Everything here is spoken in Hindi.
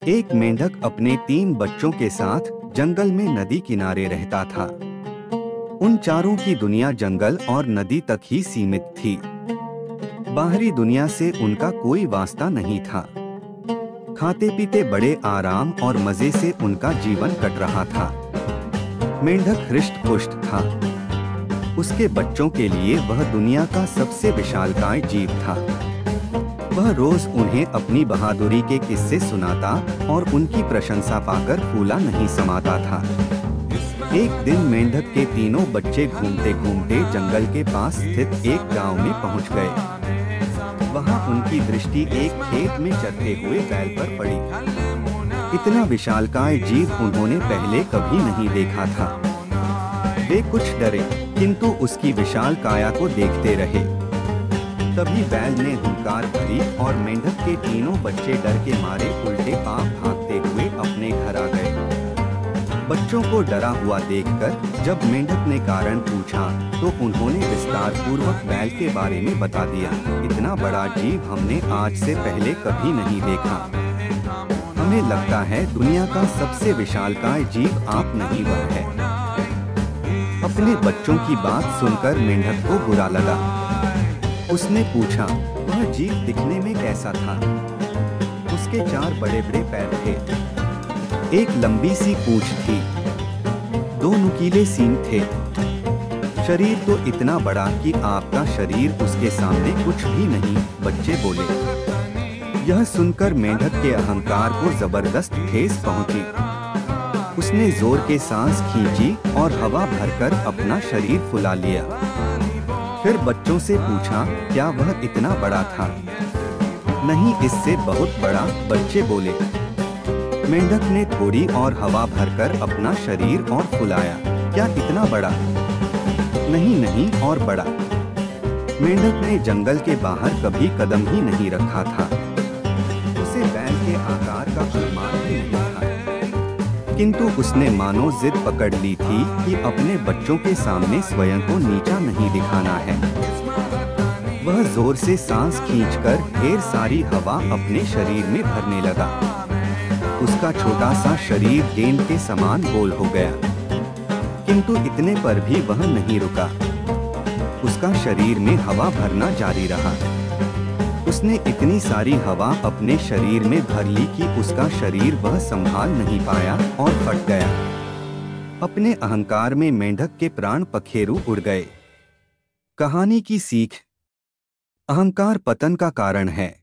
एक मेंढक अपने 3 बच्चों के साथ जंगल में नदी किनारे रहता था। उन चारों की दुनिया जंगल और नदी तक ही सीमित थी। बाहरी दुनिया से उनका कोई वास्ता नहीं था। खाते पीते बड़े आराम और मजे से उनका जीवन कट रहा था। मेंढक हृष्ट पुष्ट था। उसके बच्चों के लिए वह दुनिया का सबसे विशालकाय जीव था। वह रोज उन्हें अपनी बहादुरी के किस्से सुनाता और उनकी प्रशंसा पाकर फूला नहीं समाता था। एक दिन मेंढक के 3 बच्चे घूमते घूमते जंगल के पास स्थित एक गांव में पहुंच गए। वहां उनकी दृष्टि एक खेत में चरते हुए बैल पर पड़ी। इतना विशालकाय जीव उन्होंने पहले कभी नहीं देखा था। वे कुछ डरे, किंतु उसकी विशाल काया को देखते रहे। तभी बैल ने हुंकार भरी और मेंढक के 3 बच्चे डर के मारे उल्टे पांव भागते हुए अपने घर आ गए। बच्चों को डरा हुआ देखकर जब मेंढक ने कारण पूछा तो उन्होंने विस्तार पूर्वक बैल के बारे में बता दिया। इतना बड़ा जीव हमने आज से पहले कभी नहीं देखा। हमें लगता है दुनिया का सबसे विशालकाय जीव आप नहीं, वह है। अपने बच्चों की बात सुनकर मेंढक को बुरा लगा। उसने पूछा, वह जीव दिखने में कैसा था? उसके 4 बड़े बड़े पैर थे, एक लंबी सी पूंछ थी, 2 नुकीले सींग थे। शरीर तो इतना बड़ा कि आपका शरीर उसके सामने कुछ भी नहीं, बच्चे बोले। यह सुनकर मेंढक के अहंकार को जबरदस्त ठेस पहुंची। उसने जोर के सांस खींची और हवा भरकर अपना शरीर फुला लिया। फिर बच्चों से पूछा, क्या वह इतना बड़ा था? नहीं, इससे बहुत बड़ा, बच्चे बोले। मेंढक ने थोड़ी और हवा भरकर अपना शरीर और फुलाया। क्या इतना बड़ा? नहीं नहीं, और बड़ा। मेंढक ने जंगल के बाहर कभी कदम ही नहीं रखा था। उसे बैल के आकार का अनुमान भी नहीं था, किंतु उसने मानो जिद पकड़ ली थी कि अपने बच्चों के सामने स्वयं को नीचा नहीं दिखाना है। वह जोर से सांस खींचकर ढेर सारी हवा अपने शरीर में भरने लगा। उसका छोटा सा शरीर गेंद के समान गोल हो गया, किंतु इतने पर भी वह नहीं रुका। उसका शरीर में हवा भरना जारी रहा। उसने इतनी सारी हवा अपने शरीर में भर ली कि उसका शरीर वह संभाल नहीं पाया और फट गया। अपने अहंकार में मेंढक के प्राण पखेरु उड़ गए। कहानी की सीख: अहंकार पतन का कारण है।